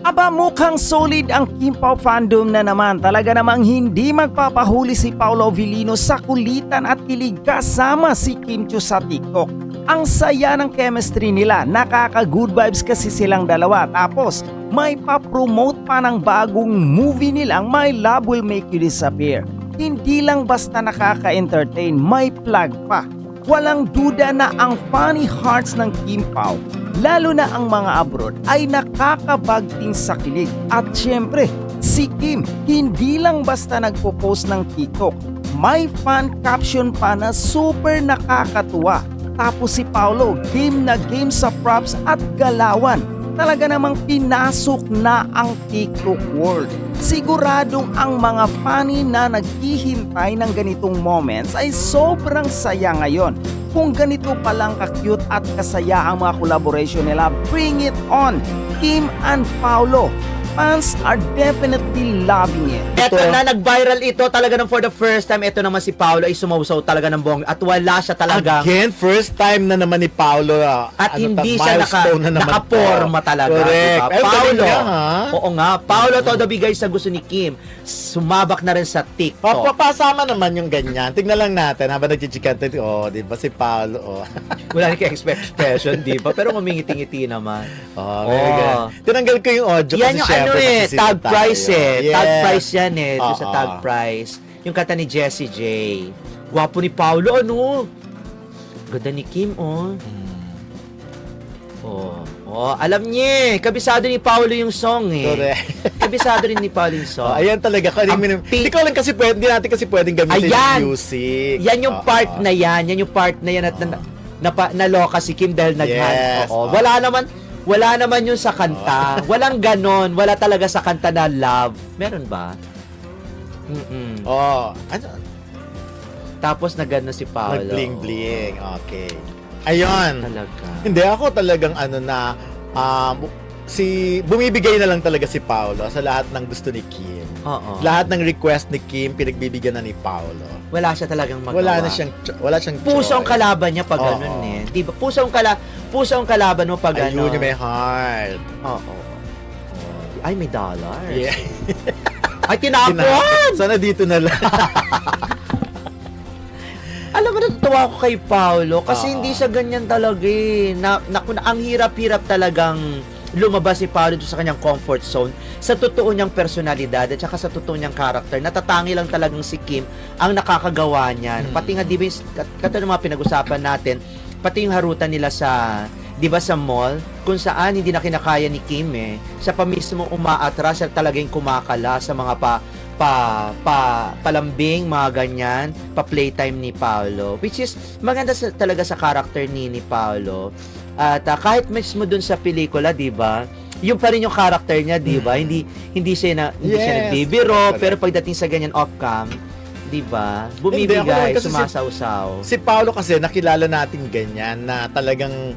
Aba, mukhang solid ang Kim Pao fandom na naman. Talaga namang hindi magpapahuli si Paolo Avellino sa kulitan at kilig kasama si Kim Chiu sa TikTok. Ang saya ng chemistry nila, nakaka-good vibes kasi silang dalawa. Tapos may pa-promote pa ng bagong movie nilang My Love Will Make You Disappear. Hindi lang basta nakaka-entertain, may plug pa. Walang duda na ang funny hearts ng Kim Pao, lalo na ang mga abroad, ay nakakabagting sa kilig. At syempre, si Kim hindi lang basta nagpo-post ng TikTok, may fan caption pa na super nakakatuwa. Tapos si Paolo, game na game sa props at galawan. Talaga namang pinasok na ang TikTok world. Siguradong ang mga funny na naghihintay ng ganitong moments ay sobrang saya ngayon. Kung ganito palang ka-cute at kasaya ang mga collaboration nila, bring it on! Kim and Paolo, fans are definitely loving it. Eto na, nag-viral ito talaga ng for the first time. Ito naman si Paolo ay sumausaw talaga ng buong at wala siya talaga. Again, first time na naman ni Paolo. At hindi siya nakaporma talaga. Correct. Diba? Paolo, niya, oo nga, Paolo todo bigay sa gusto ni Kim. Sumabak na rin sa TikTok. Papasama naman yung ganyan. Tignan lang natin habang nagchichikan tayo. Oh, di ba si Paolo? Oh. Wala rin expression, di ba? Pero ngumingiti-ngiti naman. Oh, very good. Tinanggal ko yung audio yan kasi yung tag price Yes. Tag price yan doon sa tag price. Yung kanta ni Jessie J. Gwapo ni Paolo, ano? Ganda ni Kim, alam niya, kabisado ni Paolo yung song Correct. Kabisado rin ni Paolo yung song. Ayan talaga. Hindi ko lang kasi hindi natin kasi pwedeng gamitin yung music. Yan yung part na yan. Yan yung part na yan at naloka si Kim dahil Yes. Wala naman yun sa kanta. Walang ganon. Wala talaga sa kanta na love. Meron ba? Tapos nagano si Paolo. Nag-bling-bling. Okay. Ayun. Talaga. Hindi ako talagang bumibigay na lang talaga si Paolo sa lahat ng gusto ni Kim. Oo. Lahat ng request ni Kim pinagbibigyan na ni Paolo. Wala siya talagang magawa. Wala siyang puso ang kalaban niya pag ganun Di ba? Puso ang kalaban mo pag Ayun yung may heart. Oo. Ay, may dollars. Yeah. Ay, tinapon! Sana dito na lang. Alam mo, natutuwa ko kay Paolo kasi hindi siya ganyan talaga ang hirap-hirap talagang lumabas si Paolo sa kanyang comfort zone sa totoo niyang personalidad at saka sa totoo niyang character. Natatangi lang talagang si Kim ang nakakagawa niyan. Pati nga, di ba, katulad ng mga pinag-usapan natin, pati yung harutan nila sa, di ba, sa mall, kung saan hindi na kinakaya ni Kim siya pa mismo umaatras at talagang kumakala sa mga palambing, mga ganyan, pa-playtime ni Paolo. Which is, maganda talaga sa character ni Paolo. At kahit mismo dun sa pelikula, di ba, yung pa rin yung character niya, di ba? Hindi siya nagbibiro, pero pagdating sa ganyan off-cam, di ba, bumibigay, sumasawsaw. Si Paolo kasi, nakilala natin ganyan, na talagang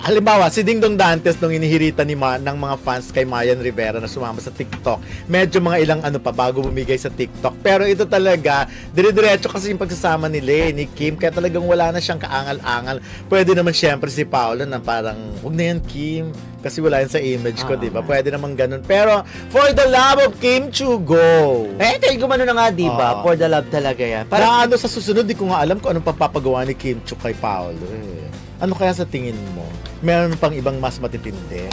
halimbawa, si Dingdong Dantes nung inihiritan ng mga fans kay Mayan Rivera na sumama sa TikTok, medyo mga ilang bago bumigay sa TikTok. Pero ito talaga, dire-diretso kasi yung pagsasama ni Kim, kaya talagang wala na siyang kaangal-angal. Pwede naman syempre si Paolo na parang, huwag na yan, Kim, kasi wala yan sa image ko, di ba? Pwede naman ganun. Pero, for the love of Kim Chiu, go! Dahil gumano na nga, di ba? For the love talaga yan. Parang sa susunod, di ko nga alam kung anong papapagawa ni Kim Chiu kay Paolo. Ano kaya sa tingin mo? Meron pang ibang mas matitindi?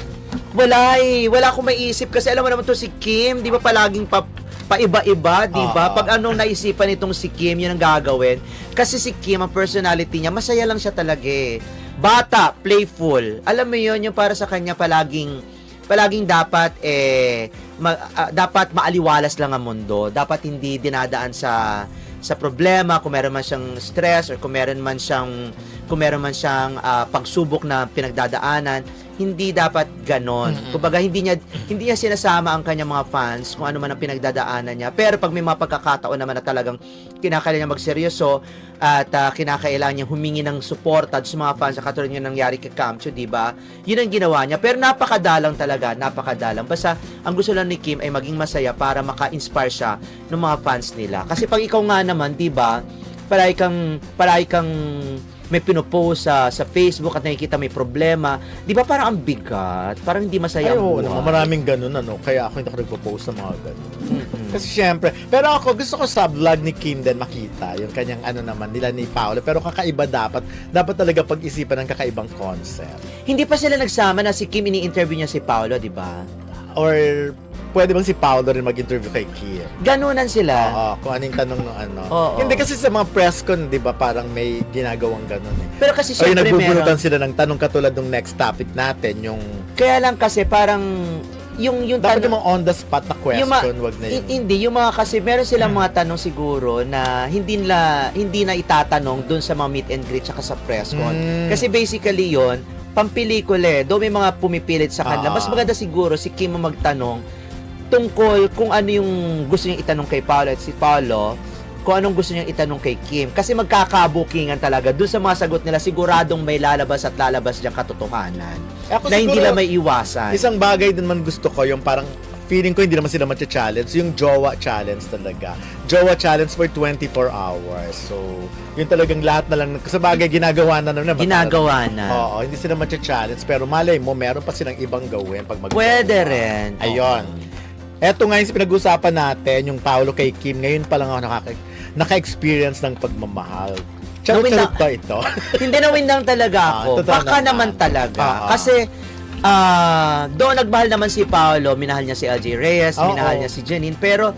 Wala akong maiisip kasi alam mo naman to si Kim, di ba palaging paiba-iba, di ba? Pag anong naisipan itong si Kim, yun ang gagawin. Kasi si Kim, ang personality niya, masaya lang siya talaga Bata, playful. Alam mo yun, yung para sa kanya palaging dapat dapat maaliwalas lang ang mundo. Dapat hindi dinadaan sa problema, kung meron man siyang stress or kung meron man siyang pagsubok na pinagdadaanan, hindi dapat ganon. Kumbaga hindi niya sinasama ang kanyang mga fans kung ano man ang pinagdadaanan niya. Pero pag may mga pagkakataon naman na talagang kinakailangan niya magseryoso at kinakailangan niya humingi ng suporta sa mga fans, katulad yung nangyari kay Kamcho, di ba? Yun ang ginawa niya. Pero napakadalang talaga, napakadalang. Basta ang gusto lang ni Kim ay maging masaya para maka-inspire siya ng mga fans nila. Kasi pag ikaw nga naman, di ba, palagi kang may pinopost sa Facebook at nakikita may problema, di ba parang ang bigat? Parang hindi masaya Ay, ang oo, buhay. maraming ganun, kaya ako hindi ako nagpo-post ng mga ganun. Kasi syempre, pero ako gusto ko sa vlog ni Kim din makita yung kanyang naman nila ni Paolo, pero kakaiba dapat talaga pag-isipan ng kakaibang concept. Hindi pa sila nagsama na si Kim ini-interview niya si Paolo, di ba? Or pwede bang si Paolo rin mag-interview kay Kim? Ganunan sila. Oo, kung anong tanong ng Oo. Hindi kasi sa mga press con, di ba, parang may ginagawang ganun eh. Pero kasi O yung syempre nagbubunutan meron. sila ng tanong katulad ng next topic natin, yung Kaya lang kasi parang yung dapat tanong, yung mga on the spot na question, wag na yun. Hindi, yung mga kasi meron silang mga tanong siguro na hindi na itatanong dun sa mga meet and greet tsaka sa press con. Kasi basically yon pampelikula do may mga pumipilit sa kanila. Mas maganda siguro si Kim ang magtanong tungkol kung ano yung gusto niyang itanong kay Paolo at si Paolo kung anong gusto niyang itanong kay Kim. Kasi magkakabukingan talaga. Doon sa mga sagot nila, siguradong may lalabas at lalabas diyang katotohanan. Ako Na hindi siguro, na may iwasan. Isang bagay din man gusto ko, yung parang feeling ko hindi naman sila matcha-challenge, yung Jowa Challenge talaga. Jowa Challenge for 24 hours. So, yun talagang lahat na lang, sa bagay ginagawa na naman. Ginagawa na. Oo, hindi sila matcha-challenge, pero malay mo, meron pa silang ibang gawin pag Pwede rin. Ayun. Eto ngayon pinag-usapan natin, yung Paolo kay Kim, ngayon pa lang ako naka-experience ng pagmamahal. Charot-charot to ito. Hindi nawindang talaga ako. Totoo Baka naman. naman talaga. Oo. Kasi, doon nagmahal naman si Paolo, minahal niya si LJ Reyes, Oo. minahal niya si Janine, pero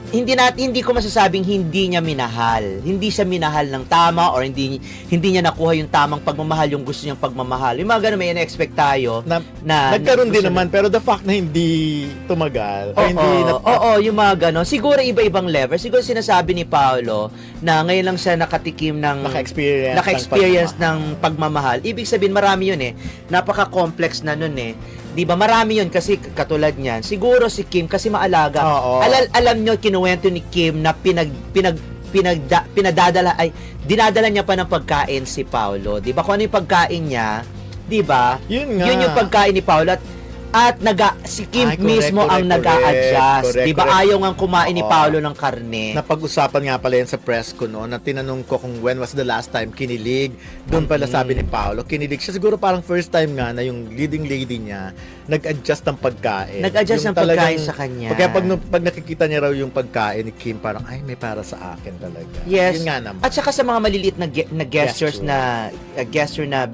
hindi ko masasabing hindi niya minahal. Hindi siya minahal ng tama or hindi niya nakuha yung tamang pagmamahal, yung gusto niyang pagmamahal. Yung mga ganun, may in-expect tayo na Nagkaroon din gusto naman, pero the fact na hindi tumagal, o hindi Oo, yung mga ganon. Siguro iba-ibang level. Siguro sinasabi ni Paolo na ngayon lang siya nakatikim ng naka-experience ng pagmamahal. Ibig sabihin marami yun eh. Napaka-complex na nun eh. 'Di ba? Marami yun kasi katulad niyan. Siguro si Kim kasi maalaga. Oo. Alam niyo kinuwento ni Kim na dinadala niya pa ng pagkain si Paolo. 'Di ba? Kung ano yung pagkain niya, 'di ba? Yun nga. Yun yung pagkain ni Paolo at si Kim mismo ang nag-a-adjust. Di ba ayaw nga kumain ni Paolo ng karne? Napag-usapan nga pala yan sa press ko noon, na tinanong ko kung when was the last time kinilig. Doon pala sabi ni Paolo, kinilig siya. Siguro parang first time nga na yung leading lady niya nag-adjust ng pagkain. Nag-adjust yung ng pagkain sa kanya. Kaya pag nakikita niya raw yung pagkain ni Kim, parang ay may para sa akin talaga. Yes. Yun nga naman. At saka sa mga maliliit na gestures gesture na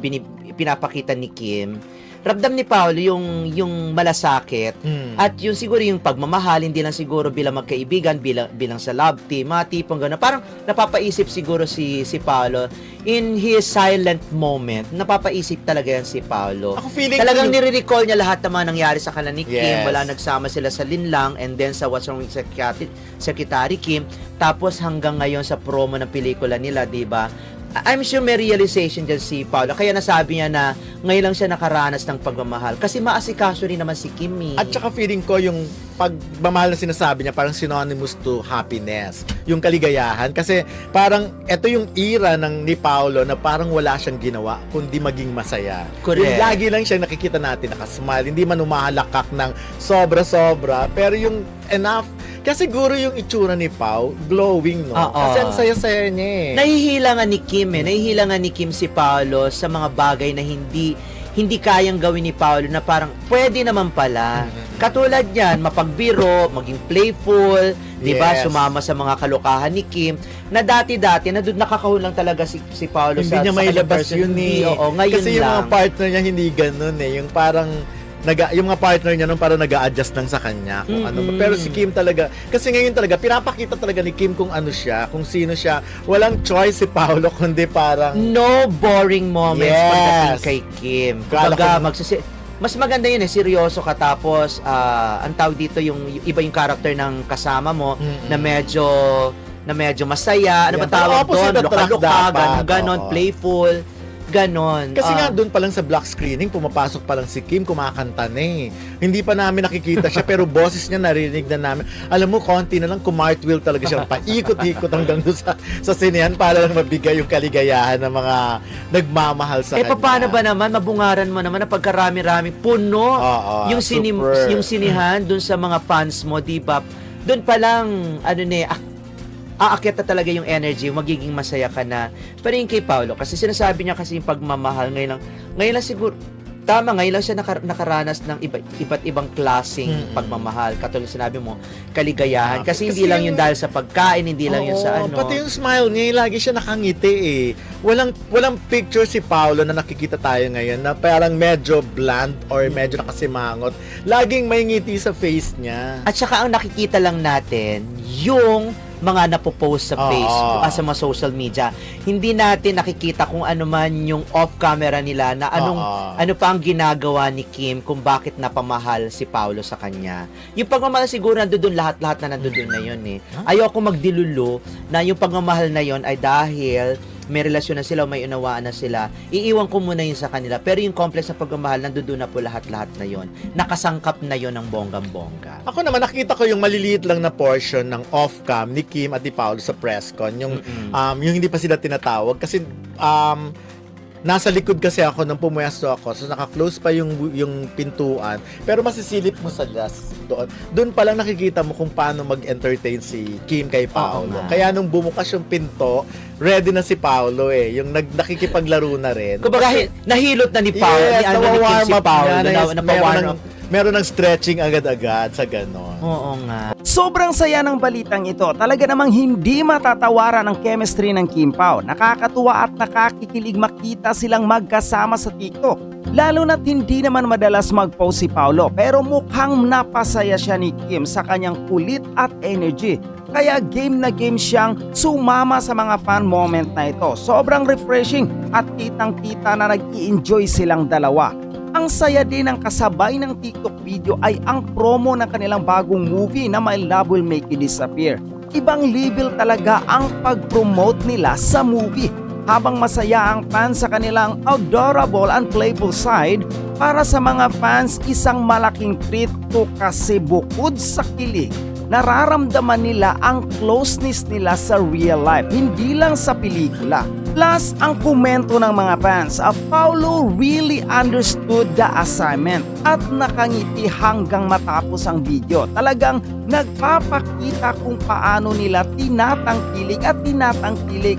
pinapakita ni Kim, ramdam ni Paolo yung malasakit at yung siguro yung pagmamahal, hindi lang siguro bilang magkaibigan, bilang sa love team, mga tipong gano'n. Parang napapaisip siguro si Paolo in his silent moment. Napapaisip talaga yan si Paolo. Ako feeling talagang nire-recall niya lahat ng mga nangyari sa kanila ni Kim. Yes. Wala, nagsama sila sa Linlang and then sa What's Wrong with Secretary Kim. Tapos hanggang ngayon sa promo ng pelikula nila, di ba? I'm sure may realization dyan si Paolo. Kaya nasabi niya na ngayon lang siya nakaranas ng pagmamahal. Kasi maasikaso rin naman si Kim. At saka feeling ko yung pagmamahal na sinasabi niya parang synonymous to happiness. Yung kaligayahan. Kasi parang ito yung era ni Paolo na parang wala siyang ginawa kundi maging masaya. Correct. Yung lagi lang siyang nakikita natin nakasmile. Hindi man umahalakak ng sobra-sobra. Pero yung enough. Kasi siguro yung itsura ni Pao, glowing, no? Kasi ang saya-saya niya eh. Nahihilangan ni Kim Nahihilangan ni Kim si Paolo sa mga bagay na hindi kayang gawin ni Paolo na parang pwede naman pala. Katulad yan, mapagbiro, maging playful, di ba? Yes. Sumama sa mga kalokahan ni Kim na dati-dati na doon nakakahon lang talaga si Paolo Hindi niya mailabas yun eh. Oo, ngayon kasi yung lang. mga partner niya hindi ganun eh. Yung parang yung mga partner niya nung parang nag-a-adjust lang sa kanya kung ano ba. Pero si Kim talaga, kasi ngayon talaga pinapakita talaga ni Kim kung ano siya, kung sino siya. Walang choice si Paolo kundi parang no boring moments Yes. pagdating kay Kim. Kumbaga, mas maganda yun eh, seryoso ka tapos ang tawag dito yung iba yung character ng kasama mo na medyo masaya, ano ba Yeah, tawag opposite doon? attract Luka-luka, dapat, ganon, oo. playful, ganon. kasi nga doon pa lang sa black screening, pumapasok pa lang si Kim, kumakanta na eh. Hindi pa namin nakikita siya, pero boses niya narinig na namin. Alam mo, konti na lang, kumartwheel talaga siya. Paikot-ikot hanggang doon sa sinehan para lang mabigay yung kaligayahan ng mga nagmamahal sa kanya. Paano ba naman, mabungaran mo naman na pagkarami-rami, puno Oo, yung super. yung sinihan doon sa mga fans mo, di ba? Doon pa lang, aakyat na talaga yung energy, magiging masaya ka na. Pero yung kay Paolo, kasi sinasabi niya kasi yung pagmamahal, ngayon lang siguro, tama, ngayon lang siya nakaranas ng iba't ibang klaseng pagmamahal. Katulad sinabi mo, kaligayahan. Kasi hindi lang yun dahil sa pagkain, hindi lang yun sa ano. Pati yung smile niya, lagi siya nakangiti eh. Walang picture si Paolo na nakikita tayo ngayon na parang medyo bland or medyo nakasimangot. Laging may ngiti sa face niya. At saka ang nakikita lang natin, yung mga napopost sa Facebook, sa mga social media. Hindi natin nakikita kung ano man yung off-camera nila na ano pa ang ginagawa ni Kim kung bakit napamahal si Paolo sa kanya. Yung pagmamahal siguro nandoon lahat na nandoon na yun eh. Ayoko magdilulo na yung pagmamahal na yun ay dahil may relasyon na sila o may unawaan na sila, iiwan ko muna yun sa kanila. Pero yung complex na pagmamahal, nandoon na po lahat-lahat na yun. Nakasangkap na yun ng bonggang-bongga. Ako naman, nakita ko yung maliliit lang na portion ng off-cam ni Kim at ni Paolo sa press con. Yung hindi pa sila tinatawag. Kasi, nasa likod kasi ako nung pumuesto ako. So, naka-close pa yung pintuan. Pero masisilip mo sa glass doon. Doon pa lang nakikita mo kung paano mag-entertain si Kim kay Paolo. Kaya nung bumukas yung pinto, ready na si Paolo eh. Yung nakikipaglaro na rin. Kumbaga, nahilot na ni Paolo. Yes, ni Kim si Paolo. Napawarm up. Meron ng stretching agad-agad sa ganon. Oo nga. Sobrang saya ng balitang ito. Talaga namang hindi matatawaran ang chemistry ng Kim Pao. Nakakatuwa at nakakikilig makita silang magkasama sa TikTok. Lalo na't hindi naman madalas mag-post si Paolo, pero mukhang napasaya siya ni Kim sa kanyang kulit at energy. Kaya game na game siyang sumama sa mga fan moment na ito. Sobrang refreshing at kitang-kita na nag-i-enjoy silang dalawa. Ang saya din ng kasabay ng TikTok video ay ang promo ng kanilang bagong movie na My Love Will Make You Disappear. Ibang level talaga ang pag-promote nila sa movie. Habang masaya ang fans sa kanilang adorable and playful side, para sa mga fans isang malaking treat to kasi bukod sa kilig, nararamdaman nila ang closeness nila sa real life, hindi lang sa pelikula. Plus, ang komento ng mga fans, Paolo really understood the assignment at nakangiti hanggang matapos ang video. Talagang nagpapakita kung paano nila tinatangkilik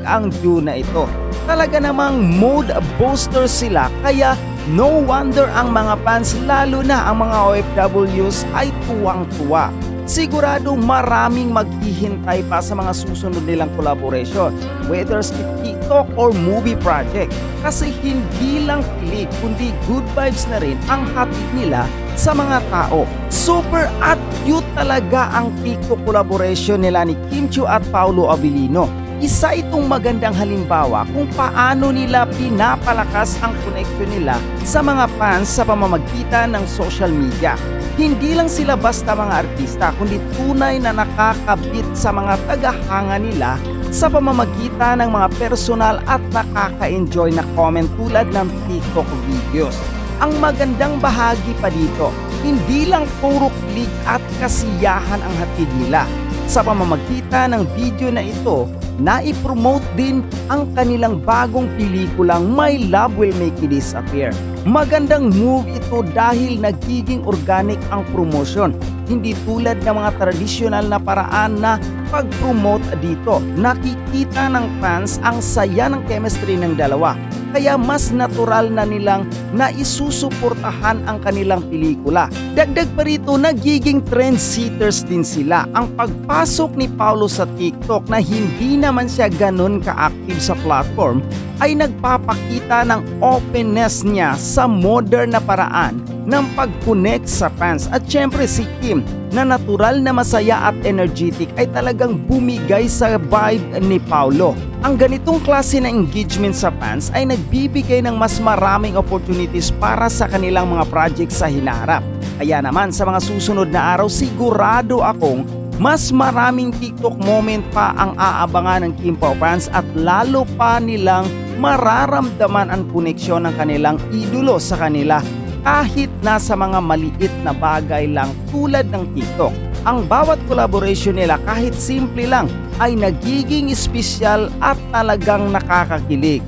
ang view na ito. Talaga namang mood booster sila, kaya no wonder ang mga fans, lalo na ang mga OFWs, ay tuwang-tuwa. Sigurado maraming maghihintay pa sa mga susunod nilang collaboration, whether it's TikTok or movie project. Kasi hindi lang kilig, kundi good vibes na rin ang hatid nila sa mga tao. Super at cute talaga ang TikTok collaboration nila ni Kim Chiu at Paolo Abilino. Isa itong magandang halimbawa kung paano nila pinapalakas ang connection nila sa mga fans sa pamamagitan ng social media. Hindi lang sila basta mga artista, kundi tunay na nakakabit sa mga tagahanga nila sa pamamagitan ng mga personal at nakaka-enjoy na comment tulad ng TikTok videos. Ang magandang bahagi pa dito, hindi lang puro kilig at kasiyahan ang hatid nila. Sa pamamagitan ng video na ito, na-i-promote din ang kanilang bagong pelikulang My Love Will Make You Disappear. Magandang move ito dahil nagiging organic ang promotion. Hindi tulad ng mga tradisyonal na paraan na pag-promote dito. Nakikita ng fans ang saya ng chemistry ng dalawa. Kaya mas natural na nilang naisusuportahan ang kanilang pelikula. Dagdag pa rito, nagiging trendsetters din sila. Ang pagpasok ni Paolo sa TikTok na hindi naman siya ganun ka-active sa platform ay nagpapakita ng openness niya sa modern na paraan ng pag-connect sa fans. At syempre si Kim na natural na masaya at energetic ay talagang bumigay sa vibe ni Paolo. Ang ganitong klase na engagement sa fans ay nagbibigay ng mas maraming opportunities para sa kanilang mga projects sa hinaharap. Kaya naman sa mga susunod na araw, sigurado akong mas maraming TikTok moment pa ang aabangan ng Kim Pao fans at lalo pa nilang mararamdaman ang koneksyon ng kanilang idolo sa kanila kahit nasa mga maliit na bagay lang tulad ng TikTok. Ang bawat collaboration nila kahit simple lang ay nagiging espesyal at talagang nakakakilig.